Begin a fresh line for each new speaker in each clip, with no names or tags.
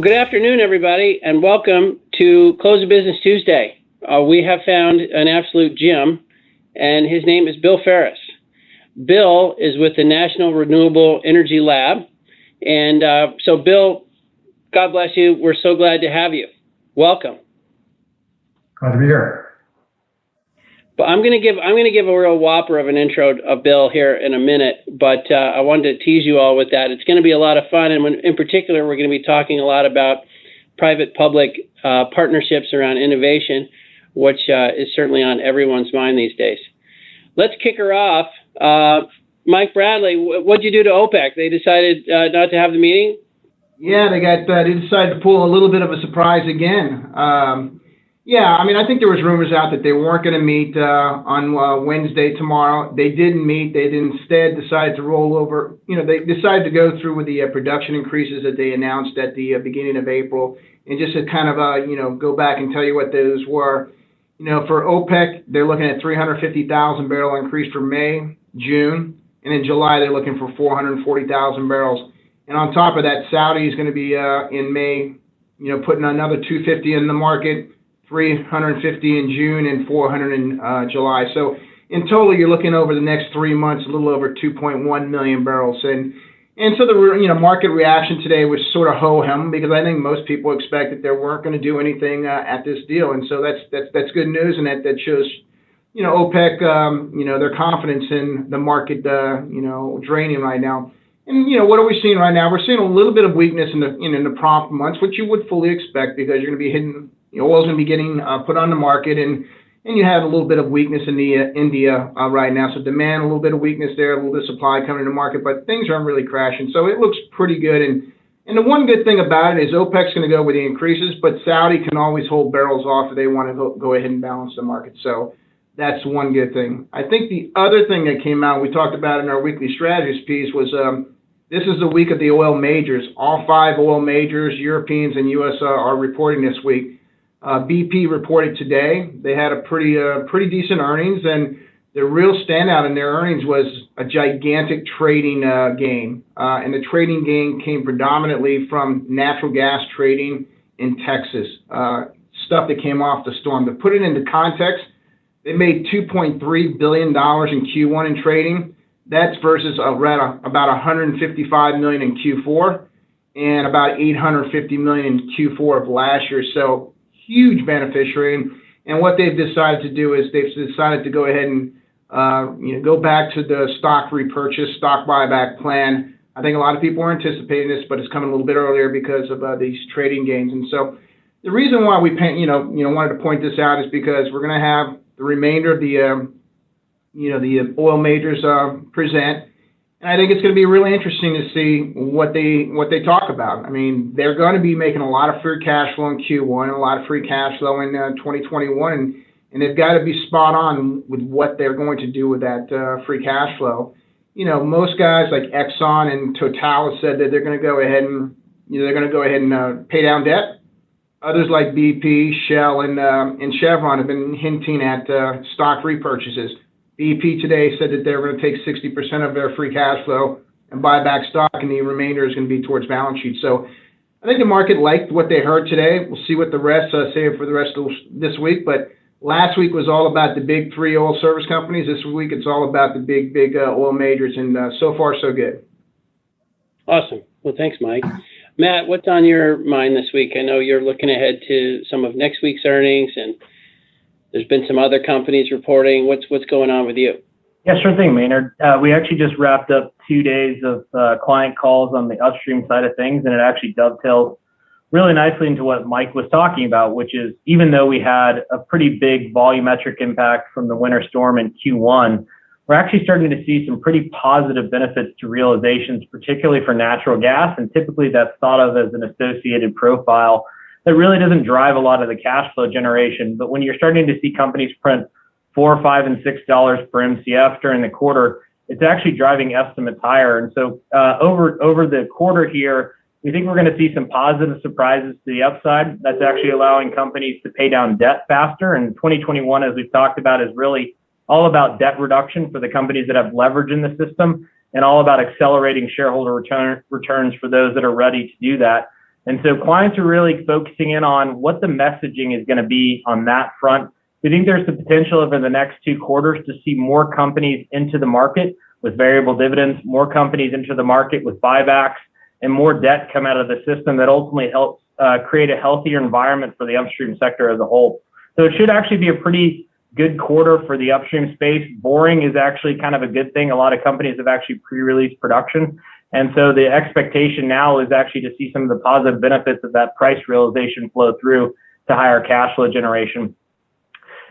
Well, good afternoon, everybody, and welcome to Close of Business Tuesday. We have found an absolute gem, and his name is Bill Farris. Bill is with the National Renewable Energy Lab, and so Bill, God bless you. We're so glad to have you. Welcome.
Glad to be here.
But I'm going to give a real whopper of an intro of Bill here in a minute, but I wanted to tease you all with that. It's going to be a lot of fun, and in particular, we're going to be talking a lot about private-public partnerships around innovation, which is certainly on everyone's mind these days. Let's kick her off. Mike Bradley, what'd you do to OPEC? They decided not to have the meeting?
Yeah, they decided to pull a little bit of a surprise again. Yeah, I mean, I think there was rumors out that they weren't going to meet on Wednesday, tomorrow. They didn't meet. They instead decided to roll over. They decided to go through with the production increases that they announced at the beginning of April. And just to kind of, go back and tell you what those were. For OPEC, they're looking at 350,000 barrel increase for May, June. And in July, they're looking for 440,000 barrels. And on top of that, Saudi is going to be in May, putting another 250 in the market. 350 in June and 400 in July. So in total, you're looking over the next 3 months, a little over 2.1 million barrels. And so the market reaction today was sort of ho-hum, because I think most people expect that they weren't going to do anything at this deal. And so that's good news, and that shows OPEC their confidence in the market draining right now. And what are we seeing right now? We're seeing a little bit of weakness in the prompt months, which you would fully expect, because you're going to be hitting. Oil's going to be getting put on the market, and you have a little bit of weakness in India right now. So demand, a little bit of weakness there, a little bit of supply coming to the market, but things aren't really crashing. So it looks pretty good. And the one good thing about it is OPEC's going to go with the increases, but Saudi can always hold barrels off if they want to go ahead and balance the market. So that's one good thing. I think the other thing that came out, we talked about in our weekly strategies piece, was this is the week of the oil majors. All 5 oil majors, Europeans and US, are reporting this week. BP reported today. They had a pretty decent earnings, and the real standout in their earnings was a gigantic trading gain. And the trading gain came predominantly from natural gas trading in Texas, stuff that came off the storm. To put it into context, they made $2.3 billion in Q1 in trading. That's versus about $155 million in Q4 and about $850 million in Q4 of last year. So huge beneficiary, and what they've decided to do is they've decided to go ahead and go back to the stock repurchase, stock buyback plan. I think a lot of people are anticipating this, but it's coming a little bit earlier because of these trading gains. And so the reason why we wanted to point this out is because we're going to have the remainder of the the oil majors present. And I think it's going to be really interesting to see what they talk about. I mean, they're going to be making a lot of free cash flow in Q1 and a lot of free cash flow in 2021, and they've got to be spot on with what they're going to do with that free cash flow. Most guys like Exxon and Total have said that they're going to go ahead and pay down debt. Others like BP, Shell, and Chevron have been hinting at stock repurchases. BP today said that they're going to take 60% of their free cash flow and buy back stock, and the remainder is going to be towards balance sheet. So I think the market liked what they heard today. We'll see what the rest say for the rest of this week. But last week was all about the big 3 oil service companies. This week it's all about the big oil majors, and so far so good.
Awesome. Well, thanks, Mike. Matt, what's on your mind this week? I know you're looking ahead to some of next week's earnings, and there's been some other companies reporting. What's going on with you?
Yeah, sure thing, Maynard. We actually just wrapped up 2 days of client calls on the upstream side of things, and it actually dovetails really nicely into what Mike was talking about, which is even though we had a pretty big volumetric impact from the winter storm in Q1, we're actually starting to see some pretty positive benefits to realizations, particularly for natural gas, and typically that's thought of as an associated profile that really doesn't drive a lot of the cash flow generation. But when you're starting to see companies print $4, $5, and $6 per MCF during the quarter, it's actually driving estimates higher. And so over the quarter here, we think we're going to see some positive surprises to the upside. That's actually allowing companies to pay down debt faster. And 2021, as we've talked about, is really all about debt reduction for the companies that have leverage in the system, and all about accelerating shareholder returns for those that are ready to do that. And so clients are really focusing in on what the messaging is going to be on that front. We think there's the potential over the next 2 quarters to see more companies into the market with variable dividends, more companies into the market with buybacks, and more debt come out of the system that ultimately helps create a healthier environment for the upstream sector as a whole. So it should actually be a pretty good quarter for the upstream space. Boring is actually kind of a good thing. A lot of companies have actually pre-released production. And so the expectation now is actually to see some of the positive benefits of that price realization flow through to higher cash flow generation.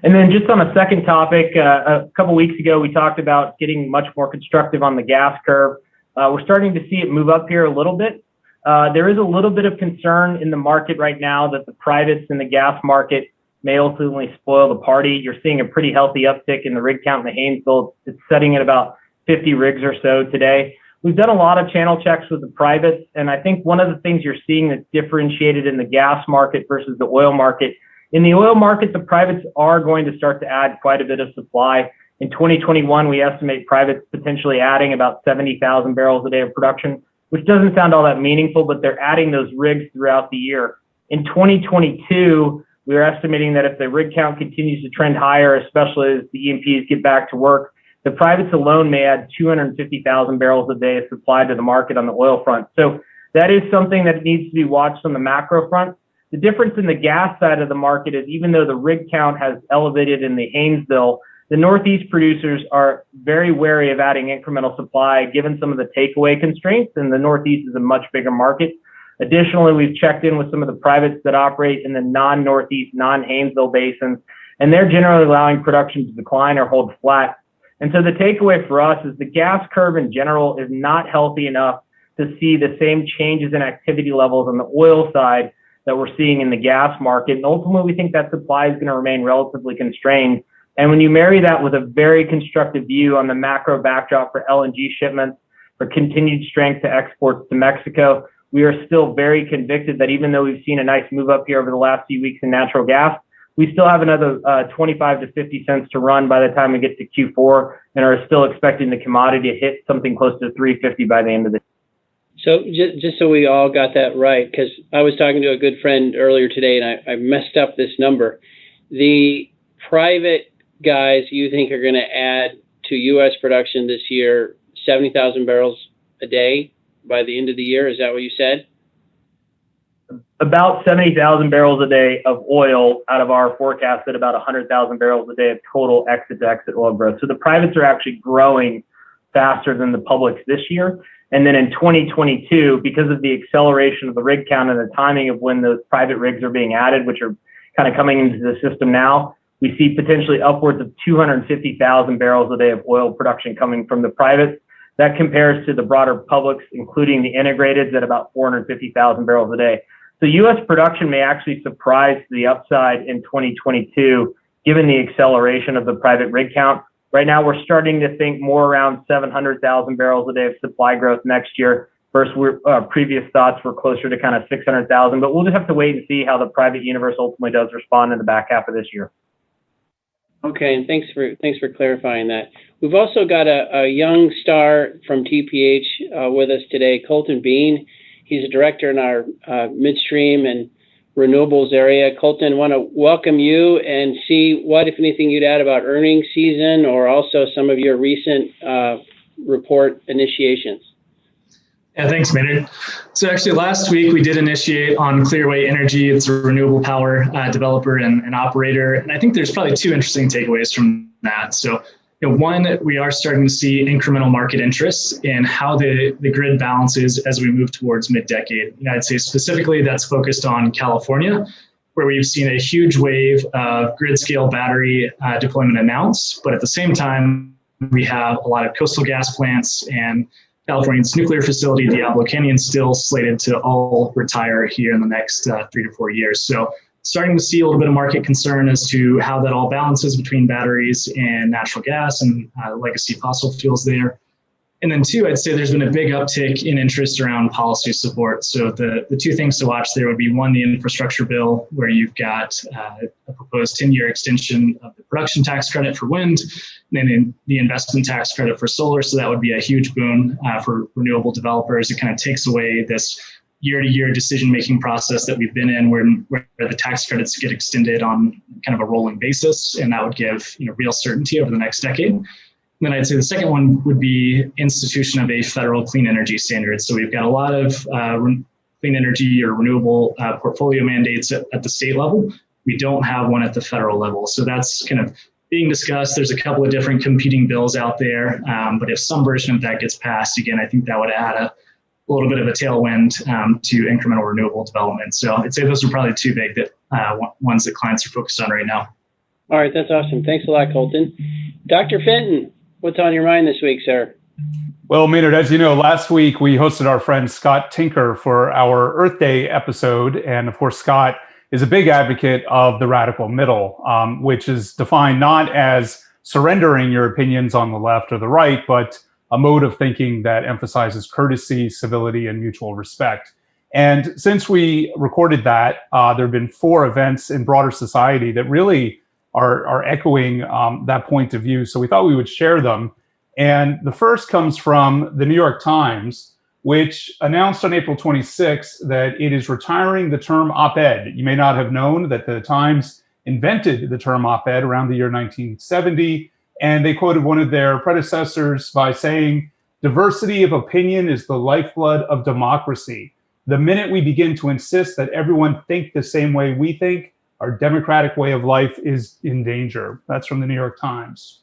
And then just on a second topic, a couple weeks ago, we talked about getting much more constructive on the gas curve. We're starting to see it move up here a little bit. There is a little bit of concern in the market right now that the privates in the gas market may ultimately spoil the party. You're seeing a pretty healthy uptick in the rig count in the Haynesville. It's setting at about 50 rigs or so today. We've done a lot of channel checks with the privates, and I think one of the things you're seeing that's differentiated in the gas market versus the oil market, in the oil market, the privates are going to start to add quite a bit of supply. In 2021, we estimate privates potentially adding about 70,000 barrels a day of production, which doesn't sound all that meaningful, but they're adding those rigs throughout the year. In 2022, we're estimating that if the rig count continues to trend higher, especially as the E&Ps get back to work, the privates alone may add 250,000 barrels a day of supply to the market on the oil front. So that is something that needs to be watched on the macro front. The difference in the gas side of the market is even though the rig count has elevated in the Haynesville, the Northeast producers are very wary of adding incremental supply given some of the takeaway constraints, and the Northeast is a much bigger market. Additionally, we've checked in with some of the privates that operate in the non-Northeast, non-Haynesville basins, and they're generally allowing production to decline or hold flat. And so the takeaway for us is the gas curve in general is not healthy enough to see the same changes in activity levels on the oil side that we're seeing in the gas market. And ultimately, we think that supply is going to remain relatively constrained. And when you marry that with a very constructive view on the macro backdrop for LNG shipments, for continued strength to exports to Mexico, we are still very convicted that even though we've seen a nice move up here over the last few weeks in natural gas, we still have another 25 to 50 cents to run by the time we get to Q4 and are still expecting the commodity to hit something close to 350 by the end of the year.
So just so we all got that right, because I was talking to a good friend earlier today and I messed up this number. The private guys you think are going to add to U.S. production this year 70,000 barrels a day by the end of the year? Is that what you said?
About 70,000 barrels a day of oil out of our forecast at about 100,000 barrels a day of total exit-to-exit oil growth. So the privates are actually growing faster than the publics this year. And then in 2022, because of the acceleration of the rig count and the timing of when those private rigs are being added, which are kind of coming into the system now, we see potentially upwards of 250,000 barrels a day of oil production coming from the privates. That compares to the broader publics, including the integrateds, at about 450,000 barrels a day. So U.S. production may actually surprise to the upside in 2022, given the acceleration of the private rig count. Right now, we're starting to think more around 700,000 barrels a day of supply growth next year. Versus previous thoughts were closer to kind of 600,000, but we'll just have to wait and see how the private universe ultimately does respond in the back half of this year.
Okay, and thanks for clarifying that. We've also got a young star from TPH with us today, Colton Bean. He's a director in our midstream and renewables area. Colton, want to welcome you and see what, if anything, you'd add about earnings season or also some of your recent report initiations.
Yeah, thanks, Maynard. So actually last week we did initiate on Clearway Energy. It's a renewable power developer and operator. And I think there's probably two interesting takeaways from that. So one, we are starting to see incremental market interest in how the grid balances as we move towards mid-decade. I'd say specifically that's focused on California, where we've seen a huge wave of grid scale battery deployment announced. But at the same time, we have a lot of coastal gas plants and California's nuclear facility, Diablo Canyon, still slated to all retire here in the next 3 to 4 years. So starting to see a little bit of market concern as to how that all balances between batteries and natural gas and legacy fossil fuels there. And then two, I'd say there's been a big uptick in interest around policy support. So the two things to watch there would be one, the infrastructure bill, where you've got a proposed 10-year extension of the production tax credit for wind, and then the investment tax credit for solar. So that would be a huge boon for renewable developers. It kind of takes away this year-to-year decision-making process that we've been in, where the tax credits get extended on kind of a rolling basis, and that would give real certainty over the next decade. And then I'd say the second one would be institution of a federal clean energy standard. So we've got a lot of clean energy or renewable portfolio mandates at the state level. We don't have one at the federal level. So that's kind of being discussed. There's a couple of different competing bills out there, but if some version of that gets passed, again, I think that would add a little bit of a tailwind to incremental renewable development. So I'd say those are probably two big ones that clients are focused on right now.
All right, that's awesome. Thanks a lot, Colton. Dr. Fenton, what's on your mind this week, sir?
Well, Maynard, as you know, last week we hosted our friend Scott Tinker for our Earth Day episode. And of course, Scott is a big advocate of the radical middle, which is defined not as surrendering your opinions on the left or the right, but a mode of thinking that emphasizes courtesy, civility, and mutual respect. And since we recorded that, there have been 4 events in broader society that really are echoing that point of view. So we thought we would share them. And the first comes from the New York Times, which announced on April 26th that it is retiring the term op-ed. You may not have known that the Times invented the term op-ed around the year 1970. And they quoted one of their predecessors by saying, "Diversity of opinion is the lifeblood of democracy. The minute we begin to insist that everyone think the same way we think, our democratic way of life is in danger." That's from the New York Times.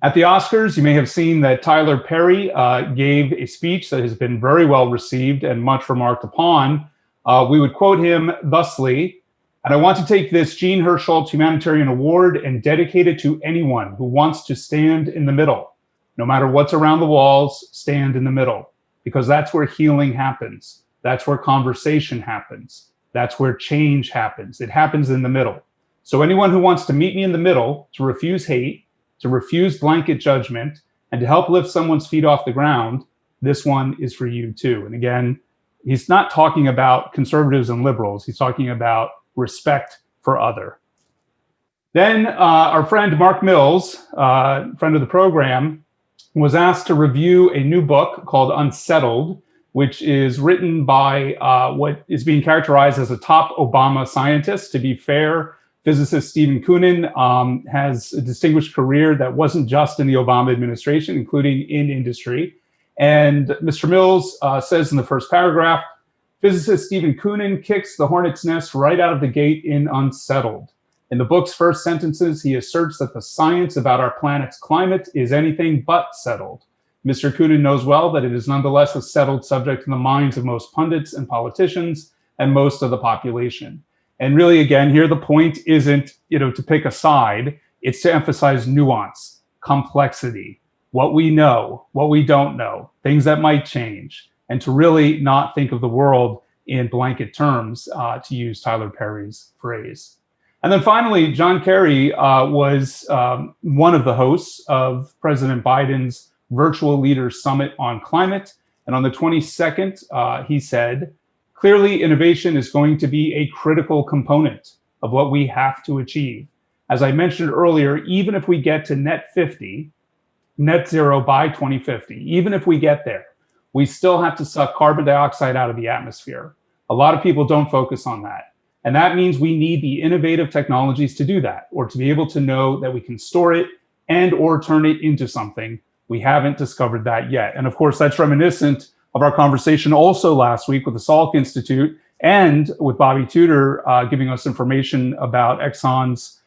At the Oscars, you may have seen that Tyler Perry gave a speech that has been very well received and much remarked upon. We would quote him thusly, "And I want to take this Jean Hersholt Humanitarian Award and dedicate it to anyone who wants to stand in the middle. No matter what's around the walls, stand in the middle, because that's where healing happens. That's where conversation happens. That's where change happens. It happens in the middle. So anyone who wants to meet me in the middle, to refuse hate, to refuse blanket judgment, and to help lift someone's feet off the ground, this one is for you too." And again, he's not talking about conservatives and liberals. He's talking about respect for other. Then our friend Mark Mills, friend of the program, was asked to review a new book called Unsettled, which is written by what is being characterized as a top Obama scientist. To be fair, physicist Stephen Koonin has a distinguished career that wasn't just in the Obama administration, including in industry. And Mr. Mills says in the first paragraph, "Physicist Stephen Koonin kicks the hornet's nest right out of the gate in Unsettled. In the book's first sentences, he asserts that the science about our planet's climate is anything but settled. Mr. Koonin knows well that it is nonetheless a settled subject in the minds of most pundits and politicians and most of the population." And really, again, here the point isn't, to pick a side. It's to emphasize nuance, complexity, what we know, what we don't know, things that might change, and to really not think of the world in blanket terms, to use Tyler Perry's phrase. And then finally, John Kerry was one of the hosts of President Biden's Virtual Leaders Summit on Climate. And on the 22nd, he said, "Clearly, innovation is going to be a critical component of what we have to achieve. As I mentioned earlier, even if we get to net zero by 2050, even if we get there, we still have to suck carbon dioxide out of the atmosphere. A lot of people don't focus on that. And that means we need the innovative technologies to do that, or to be able to know that we can store it and or turn it into something. We haven't discovered that yet." And of course, that's reminiscent of our conversation also last week with the Salk Institute and with Bobby Tudor giving us information about Exxon's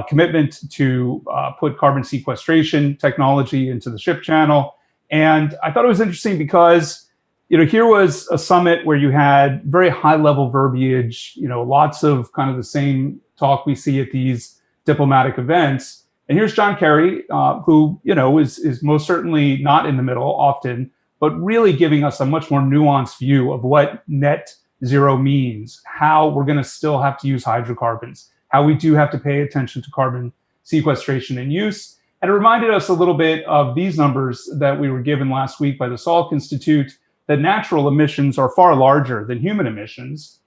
commitment to put carbon sequestration technology into the ship channel. And I thought it was interesting because, here was a summit where you had very high level verbiage, lots of kind of the same talk we see at these diplomatic events. And here's John Kerry, who, is most certainly not in the middle often, but really giving us a much more nuanced view of what net zero means, how we're going to still have to use hydrocarbons, how we do have to pay attention to carbon sequestration and use. And it reminded us a little bit of these numbers that we were given last week by the Salk Institute, that natural emissions are far larger than human emissions,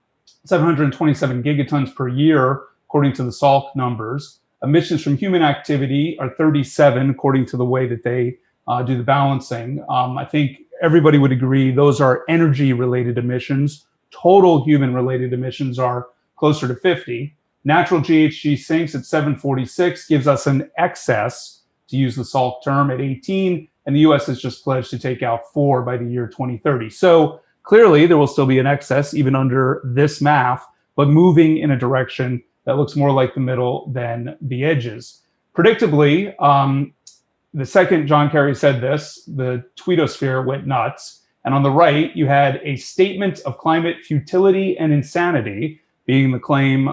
727 gigatons per year, according to the Salk numbers. Emissions from human activity are 37, according to the way that they do the balancing. I think everybody would agree those are energy-related emissions. Total human-related emissions are closer to 50. Natural GHG sinks at 746, gives us an excess, to use the Salk term, at 18, and the US has just pledged to take out 4 by the year 2030. So clearly there will still be an excess even under this math, but moving in a direction that looks more like the middle than the edges. Predictably, the second John Kerry said this, the tweetosphere went nuts. And on the right, you had a statement of climate futility and insanity being the claim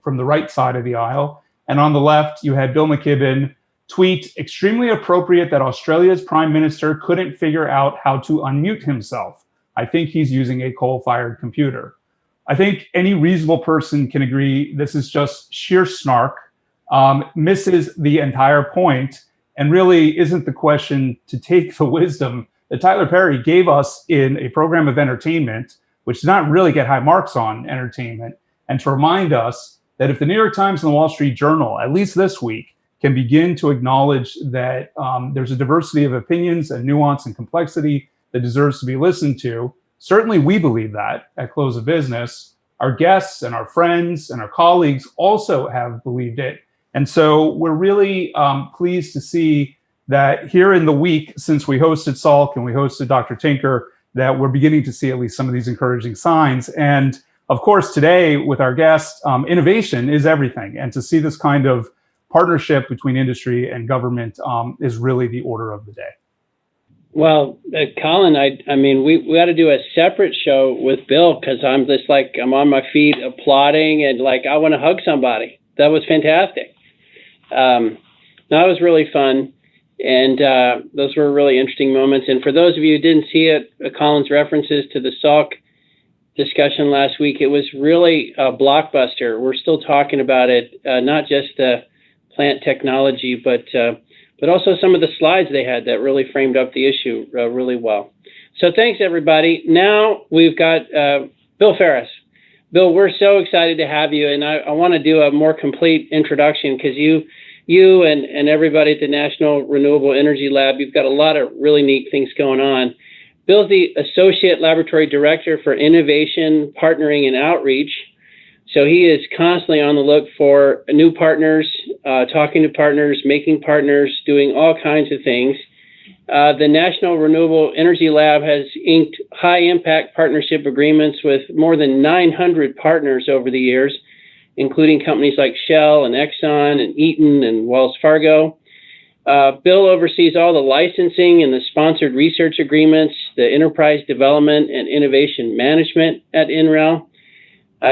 from the right side of the aisle. And on the left, you had Bill McKibben tweet, extremely appropriate that Australia's prime minister couldn't figure out how to unmute himself. I think he's using a coal-fired computer. I think any reasonable person can agree this is just sheer snark, misses the entire point, and really isn't the question to take the wisdom that Tyler Perry gave us in a program of entertainment, which does not really get high marks on entertainment, and to remind us that if the New York Times and the Wall Street Journal, at least this week, can begin to acknowledge that there's a diversity of opinions and nuance and complexity that deserves to be listened to, certainly we believe that at close of business. Our guests and our friends and our colleagues also have believed it. And so we're really pleased to see that here in the week since we hosted Salk and we hosted Dr. Tinker, that we're beginning to see at least some of these encouraging signs. And of course, today with our guests, innovation is everything. And to see this kind of partnership between industry and government is really the order of the day.
Well, Colin, I mean, we got to do a separate show with Bill, because I'm just like, I'm on my feet applauding and like, I want to hug somebody. That was fantastic. That was really fun. And those were really interesting moments. And for those of you who didn't see it, Colin's references to the Salk discussion last week, it was really a blockbuster. We're still talking about it, not just the plant technology, but also some of the slides they had that really framed up the issue really well. So thanks, everybody. Now we've got Bill Farris. Bill, we're so excited to have you, and I want to do a more complete introduction, because you and everybody at the National Renewable Energy Lab, you've got a lot of really neat things going on. Bill's the Associate Laboratory Director for Innovation, Partnering, and Outreach. So he is constantly on the look for new partners, talking to partners, making partners, doing all kinds of things. The National Renewable Energy Lab has inked high-impact partnership agreements with more than 900 partners over the years, including companies like Shell and Exxon and Eaton and Wells Fargo. Bill oversees all the licensing and the sponsored research agreements, the enterprise development and innovation management at NREL.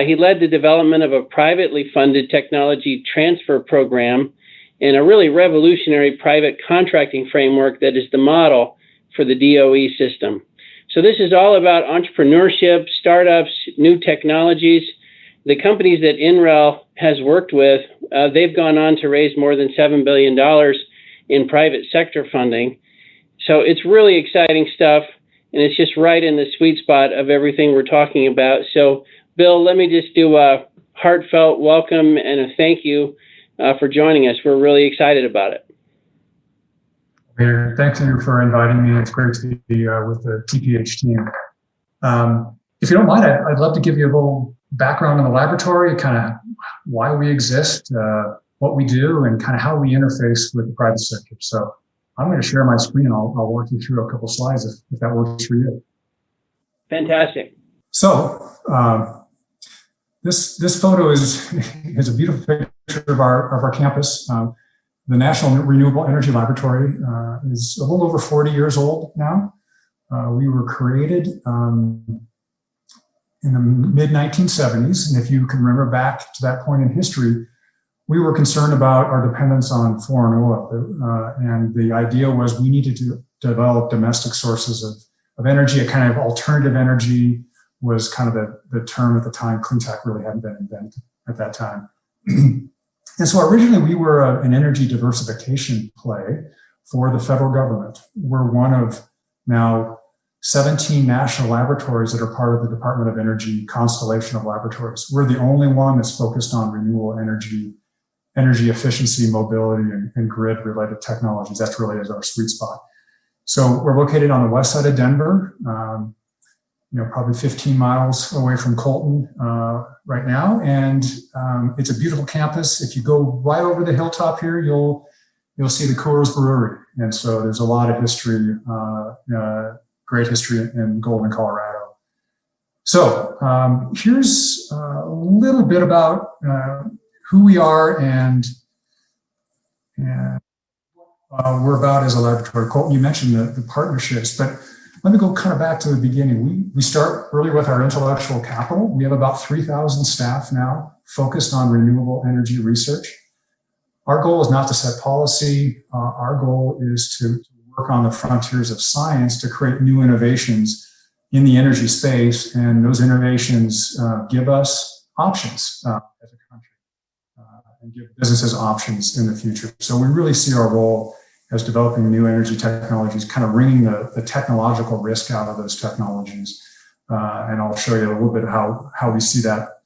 He led the development of a privately funded technology transfer program and a really revolutionary private contracting framework that is the model for the DOE system. So this is all about entrepreneurship, startups, new technologies. The companies that NREL has worked with, they've gone on to raise more than $7 billion in private sector funding. So it's really exciting stuff, and it's just right in the sweet spot of everything we're talking about. So Bill, let me just do a heartfelt welcome and a thank you for joining us. We're really excited about it.
Thank you for inviting me. It's great to be with the TPH team. If you don't mind, I'd love to give you a little background on the laboratory, kind of why we exist, what we do, and kind of how we interface with the private sector. So I'm going to share my screen. I'll walk you through a couple slides if that works for you.
Fantastic.
So this photo is a beautiful picture of our campus. The National Renewable Energy Laboratory is a little over 40 years old now. We were created in the mid-1970s, and if you can remember back to that point in history, we were concerned about our dependence on foreign oil, and the idea was we needed to develop domestic sources of energy. A kind of alternative energy was kind of the term at the time. Clean tech really hadn't been invented at that time. And so originally we were an energy diversification play for the federal government. We're one of now 17 national laboratories that are part of the Department of Energy constellation of laboratories. We're the only one that's focused on renewable energy efficiency, mobility, and grid-related technologies. That's really is our sweet spot. So we're located on the west side of Denver, probably 15 miles away from Colton right now. And it's a beautiful campus. If you go right over the hilltop here, you'll see the Coors Brewery. And so there's a lot of history, great history in Golden, Colorado. So here's a little bit about who we are and we're about as a laboratory. Colton, you mentioned the partnerships, but let me go kind of back to the beginning. We start early with our intellectual capital. We have about 3,000 staff now focused on renewable energy research. Our goal is not to set policy. Our goal is to work on the frontiers of science to create new innovations in the energy space, and those innovations give us options as a country and give businesses options in the future. So we really see our role as developing new energy technologies, kind of wringing the technological risk out of those technologies. And I'll show you a little bit how we see that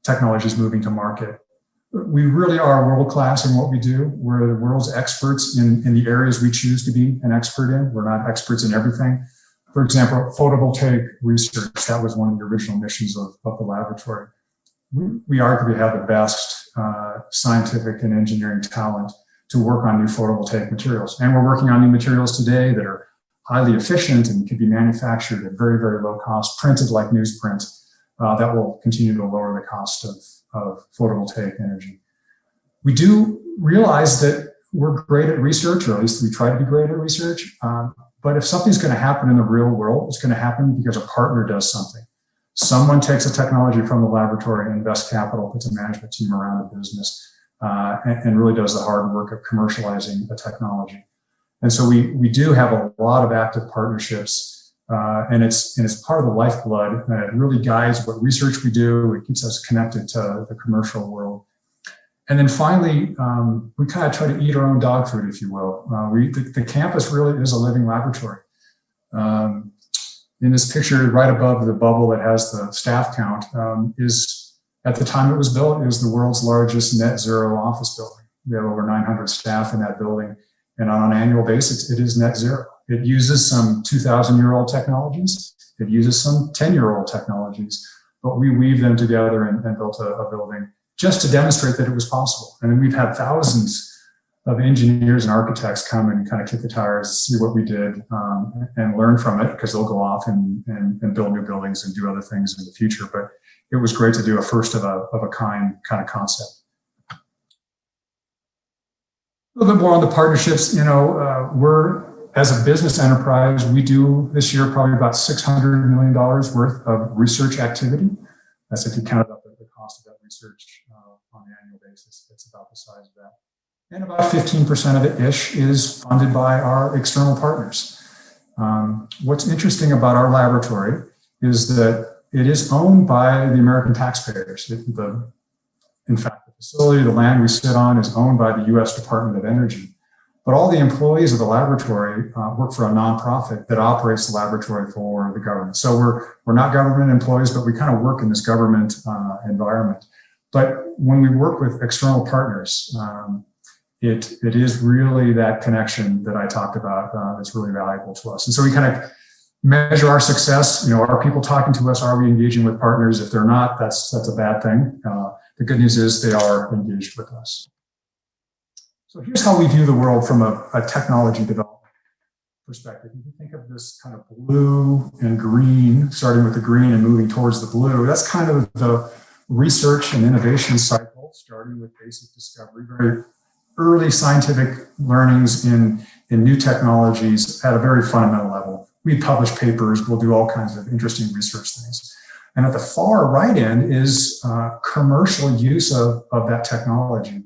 technologies moving to market. We really are world-class in what we do. We're the world's experts in the areas we choose to be an expert in. We're not experts in everything. For example, photovoltaic research, that was one of the original missions of the laboratory. We arguably have the best scientific and engineering talent to work on new photovoltaic materials. And we're working on new materials today that are highly efficient and can be manufactured at very, very low cost, printed like newsprint, that will continue to lower the cost of photovoltaic energy. We do realize that we're great at research, or at least we try to be great at research. But if something's going to happen in the real world, it's going to happen because a partner does something. Someone takes a technology from the laboratory and invests capital, puts a management team around the business, and really does the hard work of commercializing a technology. And so we do have a lot of active partnerships, and it's part of the lifeblood, and it really guides what research we do. It keeps us connected to the commercial world. And then finally, we kind of try to eat our own dog food, if you will. The campus really is a living laboratory. In this picture, right above the bubble that has the staff count, is, at the time it was built, it was the world's largest net zero office building. We have over 900 staff in that building, and on an annual basis, it is net zero. It uses some 2,000-year-old technologies. It uses some 10-year-old technologies, but we weave them together and built a building just to demonstrate that it was possible. And then we've had thousands of engineers and architects come and kind of kick the tires, see what we did, and learn from it, because they'll go off and build new buildings and do other things in the future. But it was great to do a first of a kind of concept. A little bit more on the partnerships. We're, as a business enterprise, we do this year probably about $600 million worth of research activity. That's if you counted up the cost of that research on an annual basis. It's about the size of that. And about 15% of it is funded by our external partners. What's interesting about our laboratory is that it is owned by the American taxpayers. In fact, the facility, the land we sit on, is owned by the U.S. Department of Energy. But all the employees of the laboratory work for a nonprofit that operates the laboratory for the government. So we're not government employees, but we kind of work in this government environment. But when we work with external partners, it is really that connection that I talked about that's really valuable to us. And so we kind of measure our success. Are people talking to us? Are we engaging with partners? If they're not, that's a bad thing. The good news is they are engaged with us. So here's how we view the world from a technology development perspective. You can think of this kind of blue and green, starting with the green and moving towards the blue. That's kind of the research and innovation cycle, starting with basic discovery, very early scientific learnings in new technologies at a very fundamental level. We publish papers, we'll do all kinds of interesting research things. And at the far right end is commercial use of that technology.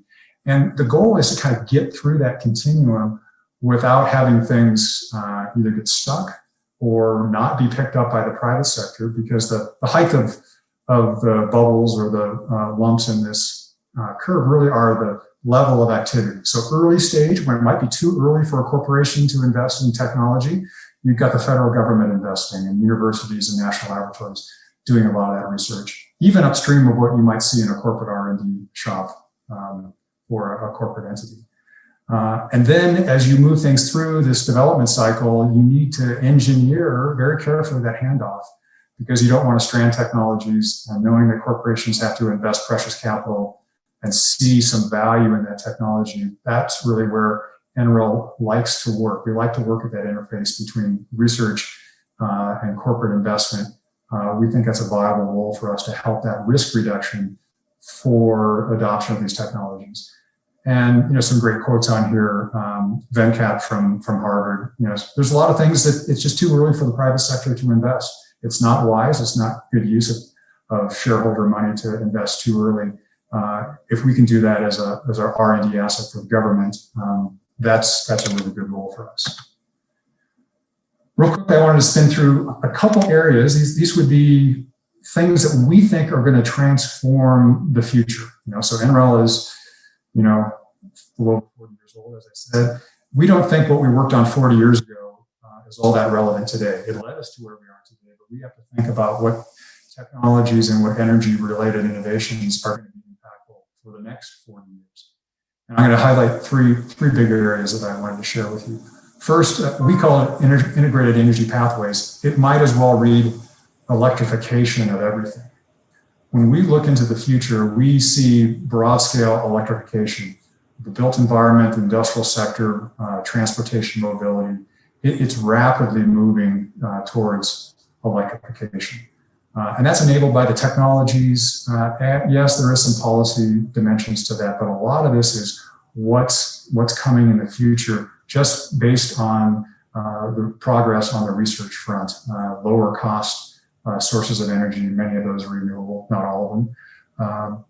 And the goal is to kind of get through that continuum without having things either get stuck or not be picked up by the private sector, because the height of the bubbles or the lumps in this curve really are the level of activity. So early stage, when it might be too early for a corporation to invest in technology, you've got the federal government investing and universities and national laboratories doing a lot of that research, even upstream of what you might see in a corporate R&D shop or a corporate entity. And then as you move things through this development cycle, you need to engineer very carefully that handoff, because you don't want to strand technologies, and knowing that corporations have to invest precious capital and see some value in that technology. That's really where NREL likes to work. We like to work at that interface between research and corporate investment. We think that's a viable role for us to help that risk reduction for adoption of these technologies. And some great quotes on here. Venkat from Harvard. There's a lot of things that it's just too early for the private sector to invest. It's not wise. It's not good use of shareholder money to invest too early. If we can do that as our R&D asset for the government, that's a really good role for us. Real quick, I wanted to spin through a couple areas. These would be things that we think are going to transform the future. So NREL is, a little 40 years old, as I said. We don't think what we worked on 40 years ago is all that relevant today. It led us to where we are today, but we have to think about what technologies and what energy-related innovations are going to be impactful for the next 40 years. And I'm going to highlight three big areas that I wanted to share with you. First, we call it integrated energy pathways. It might as well read electrification of everything. When we look into the future, we see broad-scale electrification, the built environment, the industrial sector, transportation mobility. It's rapidly moving towards electrification. And that's enabled by the technologies. And yes, there is some policy dimensions to that, but a lot of this is what's coming in the future, just based on the progress on the research front, lower cost sources of energy. Many of those are renewable, not all of them.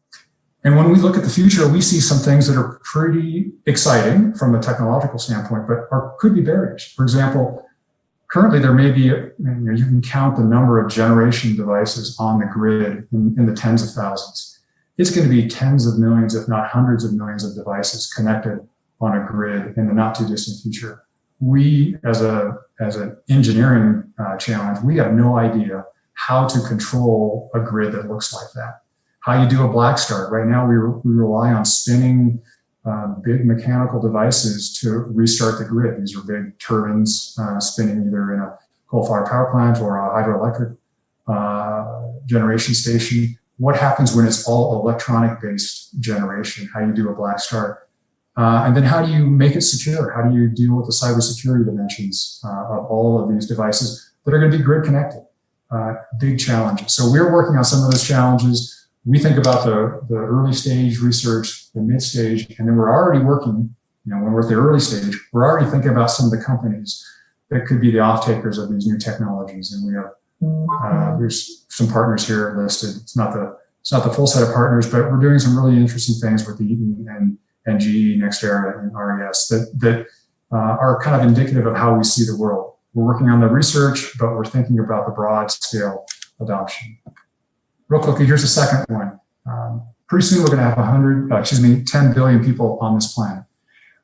And when we look at the future, we see some things that are pretty exciting from a technological standpoint, but could be barriers. For example, currently there may be, you can count the number of generation devices on the grid in the tens of thousands. It's going to be tens of millions, if not hundreds of millions of devices connected on a grid in the not too distant future. We, as an engineering challenge, we have no idea how to control a grid that looks like that. How you do a black start. Right now, we rely on spinning big mechanical devices to restart the grid. These are big turbines spinning either in a coal-fired power plant or a hydroelectric generation station. What happens when it's all electronic-based generation? How you do a black start? And then how do you make it secure? How do you deal with the cybersecurity dimensions of all of these devices that are going to be grid connected? Big challenges. So we're working on some of those challenges. We think about the early stage research, the mid stage, and then we're already working, when we're at the early stage, we're already thinking about some of the companies that could be the off-takers of these new technologies. And we have, there's some partners here listed. It's not the full set of partners, but we're doing some really interesting things with Eaton and GE, NextEra, and RES that are kind of indicative of how we see the world. We're working on the research, but we're thinking about the broad scale adoption. Real quickly, here's the second one. Pretty soon we're going to have 10 billion people on this planet.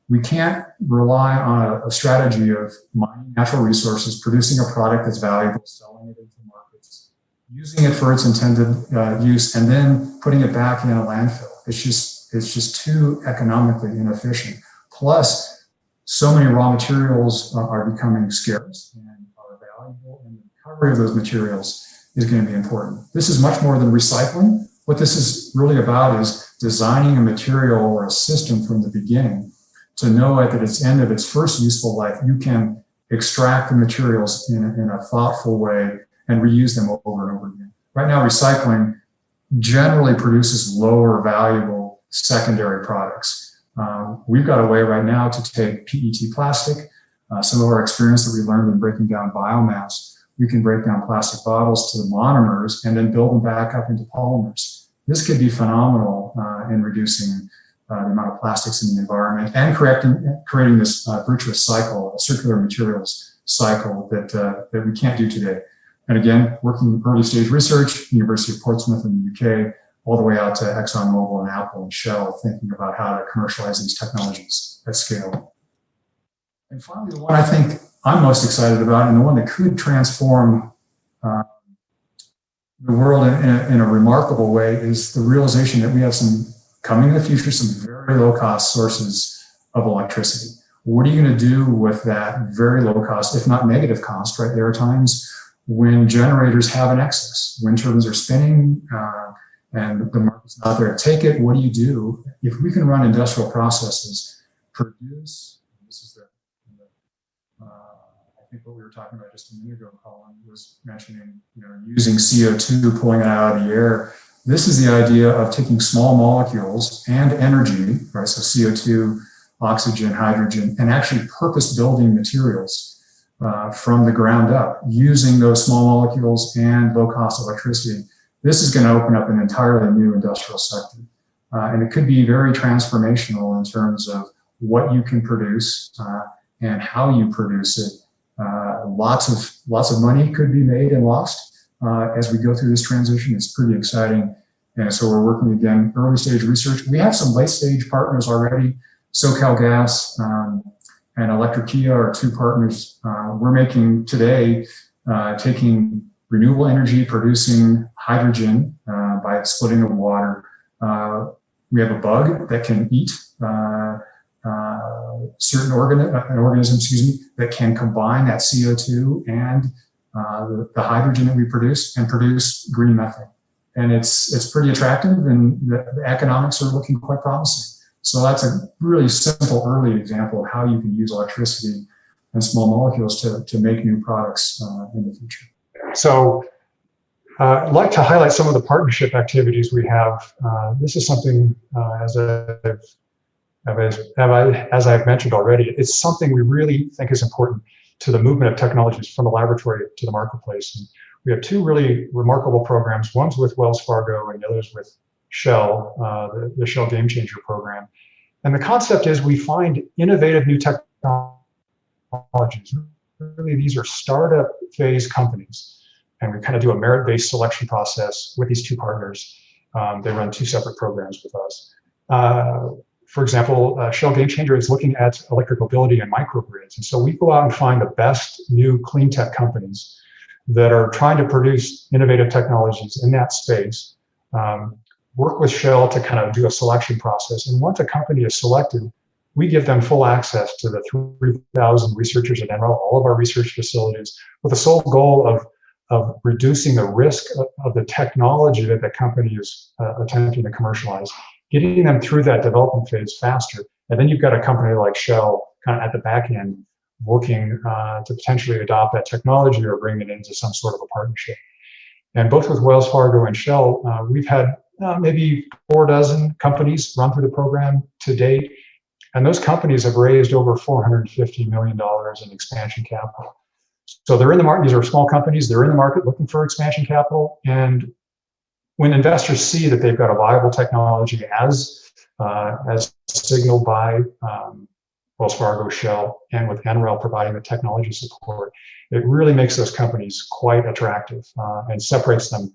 We can't rely on a strategy of mining natural resources, producing a product that's valuable, selling it into markets, using it for its intended use, and then putting it back in a landfill. It's just too economically inefficient. Plus, so many raw materials are becoming scarce and are valuable, and the recovery of those materials is going to be important. This is much more than recycling. What this is really about is designing a material or a system from the beginning to know at its end of its first useful life, you can extract the materials in a thoughtful way and reuse them over and over again. Right now, recycling generally produces lower valuable secondary products. We've got a way right now to take PET plastic, some of our experience that we learned in breaking down biomass. We can break down plastic bottles to the monomers and then build them back up into polymers. This could be phenomenal in reducing the amount of plastics in the environment and creating this virtuous cycle, a circular materials cycle that we can't do today. And again, working early stage research, University of Portsmouth in the UK, all the way out to ExxonMobil and Apple and Shell, thinking about how to commercialize these technologies at scale. And finally, the one I think I'm most excited about, and the one that could transform the world in a remarkable way, is the realization that we have some coming in the future, some very low-cost sources of electricity. What are you going to do with that very low cost, if not negative cost, right? There are times when generators have an excess, wind turbines are spinning, and the market's not there to take it. What do you do? If we can run industrial processes, produce, this is I think what we were talking about just a minute ago, Colin was mentioning, using CO2, pulling it out of the air. This is the idea of taking small molecules and energy, right? So CO2, oxygen, hydrogen, and actually purpose building materials from the ground up, using those small molecules and low cost electricity. This is going to open up an entirely new industrial sector. And it could be very transformational in terms of what you can produce and how you produce it. Lots of money could be made and lost as we go through this transition. It's pretty exciting. And so we're working, again, early stage research. We have some late stage partners already. SoCalGas and Electricia are two partners. We're making today, taking renewable energy, producing hydrogen by splitting of water. We have a bug that can eat certain organism, that can combine that CO2 and the hydrogen that we produce and produce green methane. And it's pretty attractive, and the economics are looking quite promising. So that's a really simple early example of how you can use electricity and small molecules to make new products in the future. So I'd like to highlight some of the partnership activities we have. This is something, as I've mentioned already, it's something we really think is important to the movement of technologies from the laboratory to the marketplace. And we have two really remarkable programs. One's with Wells Fargo and the other's with Shell, the Shell Game Changer program. And the concept is we find innovative new technologies. Really, these are startup phase companies. And we kind of do a merit-based selection process with these two partners. They run two separate programs with us. For example, Shell Game Changer is looking at electric mobility and microgrids. And so we go out and find the best new clean tech companies that are trying to produce innovative technologies in that space, work with Shell to kind of do a selection process. And once a company is selected, we give them full access to the 3,000 researchers at NREL, all of our research facilities, with the sole goal of reducing the risk of the technology that the company is attempting to commercialize, getting them through that development phase faster. And then you've got a company like Shell kind of at the back end working to potentially adopt that technology or bring it into some sort of a partnership. And both with Wells Fargo and Shell, we've had maybe 4 dozen companies run through the program to date. And those companies have raised over $450 million in expansion capital. So they're in the market. These are small companies. They're in the market looking for expansion capital. And when investors see that they've got a viable technology as signaled by Wells Fargo, Shell, and with NREL providing the technology support, it really makes those companies quite attractive and separates them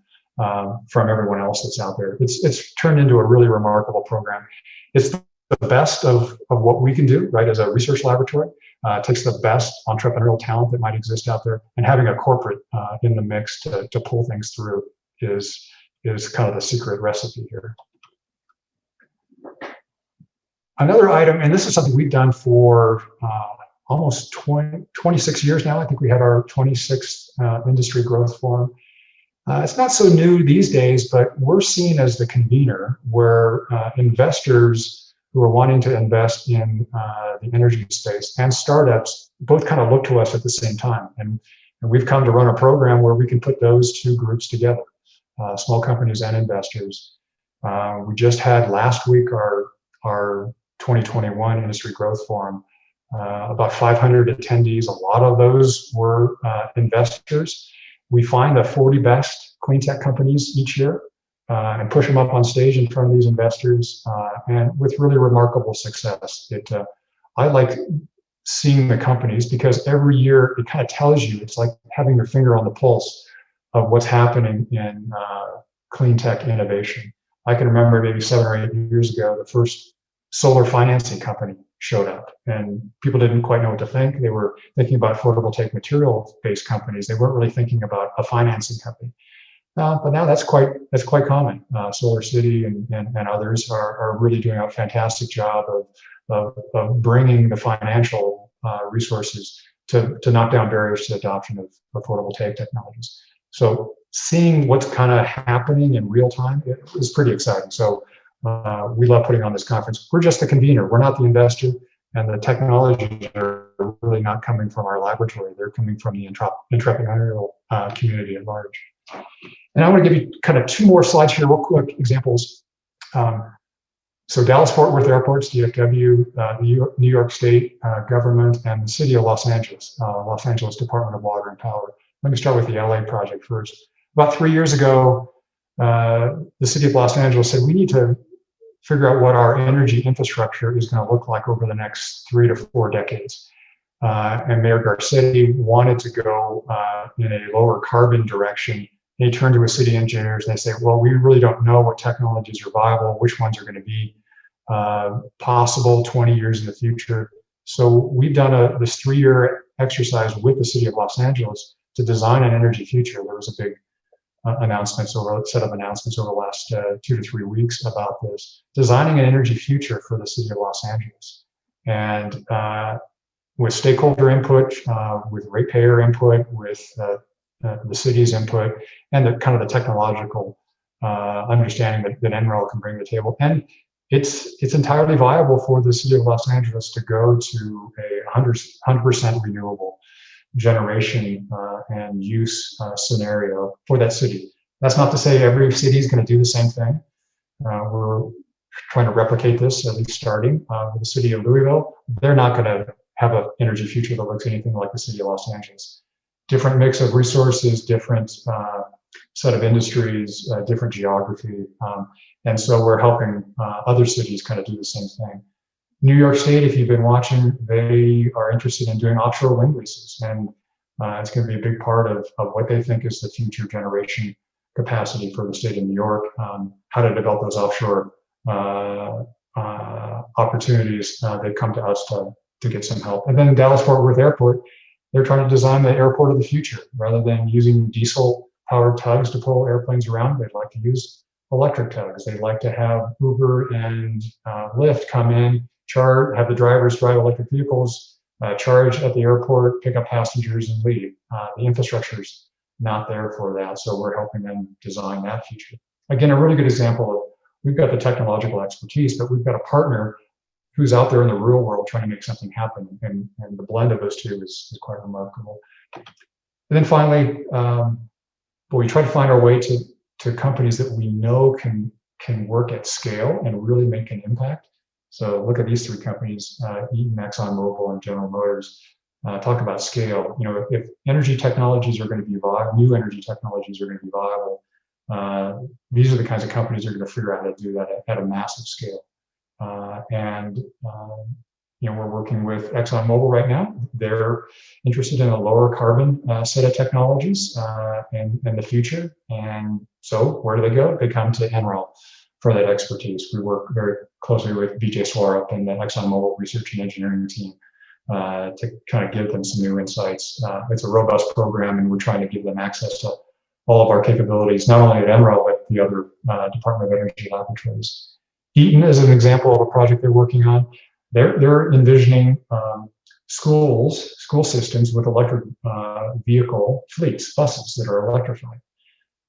from everyone else that's out there. It's turned into a really remarkable program. It's the best of what we can do, right, as a research laboratory. It takes the best entrepreneurial talent that might exist out there, and having a corporate in the mix to pull things through is kind of the secret recipe here. Another item, and this is something we've done for almost 26 years now. I think we had our 26th Industry Growth Forum. It's not so new these days, but we're seen as the convener where investors who are wanting to invest in the energy space and startups both kind of look to us at the same time. And we've come to run a program where we can put those two groups together, small companies and investors. We just had last week our 2021 Industry Growth Forum, about 500 attendees. A lot of those were investors. We find the 40 best clean tech companies each year and push them up on stage in front of these investors, and with really remarkable success. I like seeing the companies because every year it kind of tells you, it's like having your finger on the pulse of what's happening in clean tech innovation. I can remember maybe 7 or 8 years ago, the first solar financing company showed up and people didn't quite know what to think. They were thinking about photovoltaic material-based companies. They weren't really thinking about a financing company. But now that's quite common. Solar City and others are really doing a fantastic job of bringing the financial resources to knock down barriers to adoption of photovoltaic technologies. So seeing what's kind of happening in real time is pretty exciting. So we love putting on this conference. We're just the convener. We're not the investor. And the technologies are really not coming from our laboratory. They're coming from the entrepreneurial community at large. And I want to give you kind of two more slides here, real quick examples. So Dallas-Fort Worth Airports, DFW, the New York State government, and the city of Los Angeles Department of Water and Power. Let me start with the LA project first. About 3 years ago, the city of Los Angeles said, we need to figure out what our energy infrastructure is going to look like over the next 3 to 4 decades. And Mayor Garcetti wanted to go in a lower carbon direction. They turned to his city engineers and they say, well, we really don't know what technologies are viable, which ones are going to be possible 20 years in the future. So we've done this 3-year exercise with the city of Los Angeles to design an energy future. There was a big set of announcements over the last 2 to 3 weeks about this, designing an energy future for the city of Los Angeles. And with stakeholder input, with ratepayer input, with the city's input, and the kind of the technological understanding that NREL can bring to the table. And it's entirely viable for the city of Los Angeles to go to a 100% renewable generation and use scenario for that city. That's not to say every city is going to do the same thing. We're trying to replicate this, at least starting with the city of Louisville. They're not going to have an energy future that looks anything like the city of Los Angeles. Different mix of resources, different set of industries, different geography. And so we're helping other cities kind of do the same thing. New York State, if you've been watching, they are interested in doing offshore wind leases. And it's going to be a big part of what they think is the future generation capacity for the state of New York, how to develop those offshore opportunities. They've come to us to get some help. And then Dallas-Fort Worth Airport, they're trying to design the airport of the future. Rather than using diesel-powered tugs to pull airplanes around, they'd like to use electric tugs. They'd like to have Uber and Lyft come in, have the drivers drive electric vehicles, charge at the airport, pick up passengers, and leave. The infrastructure's not there for that, so we're helping them design that future. Again, a really good example of we've got the technological expertise, but we've got a partner who's out there in the real world trying to make something happen, and the blend of those two is quite remarkable. And then finally, we try to find our way to companies that we know can work at scale and really make an impact. So look at these 3 companies, Eaton, ExxonMobil, and General Motors. Talk about scale. You know, if energy technologies are going to be viable, new energy technologies are going to be viable, these are the kinds of companies that are going to figure out how to do that at a massive scale. You know, we're working with ExxonMobil right now. They're interested in a lower carbon set of technologies in the future. And so where do they go? They come to NREL for that expertise. We work very closely with Vijay Swarup and the ExxonMobil research and engineering team to kind of give them some new insights. It's a robust program, and we're trying to give them access to all of our capabilities, not only at NREL, but the other Department of Energy laboratories. Eaton is an example of a project they're working on. They're envisioning school systems with electric vehicle fleets, buses that are electrified.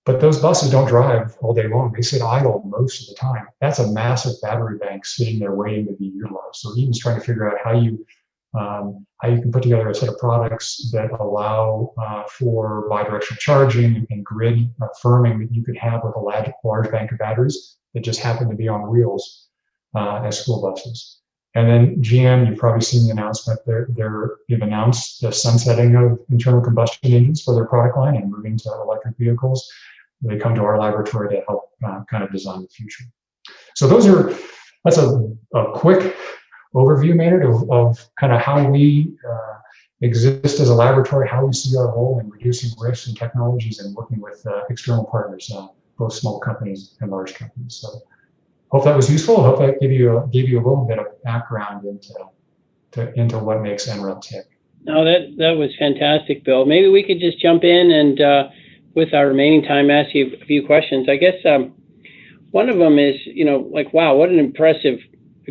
But those buses don't drive all day long. They sit idle most of the time. That's a massive battery bank sitting there waiting to be utilized. So Eaton's trying to figure out how you can put together a set of products that allow for bidirectional charging and grid firming that you could have with a large bank of batteries that just happen to be on wheels as school buses. And then GM, you've probably seen the announcement. They've announced the sunsetting of internal combustion engines for their product line and moving to electric vehicles. They come to our laboratory to help kind of design the future. So that's a quick overview, Maynard, of kind of how we exist as a laboratory, how we see our role in reducing risks and technologies and working with external partners, both small companies and large companies. So hope that was useful. Hope that gave you a little bit of background into what makes NREL tick.
No, that was fantastic, Bill. Maybe we could just jump in and with our remaining time, ask you a few questions. I guess one of them is, like, wow, what an impressive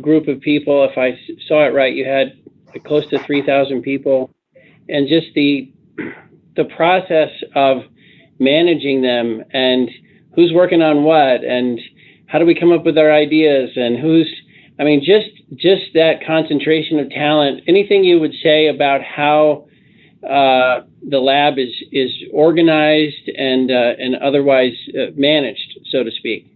group of people. If I saw it right, you had close to 3,000 people, and just the process of managing them, and who's working on what, and how do we come up with our ideas, and just that concentration of talent. Anything you would say about how the lab is organized and otherwise managed, so to speak?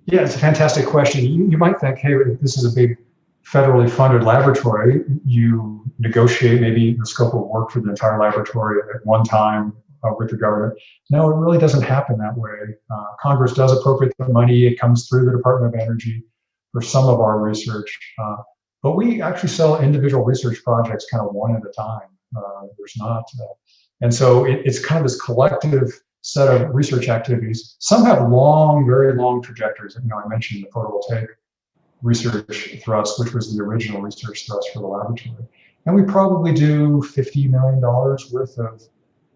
Yeah, it's a fantastic question. You might think, hey, if this is a big federally funded laboratory, you negotiate maybe the scope of work for the entire laboratory at one time with the government. No, it really doesn't happen that way. Congress does appropriate the money. It comes through the Department of Energy for some of our research. But we actually sell individual research projects kind of one at a time. There's not. And so it's kind of this collective set of research activities. Some have long, very long trajectories. I mentioned the photovoltaic research thrust, which was the original research thrust for the laboratory. And we probably do $50 million worth of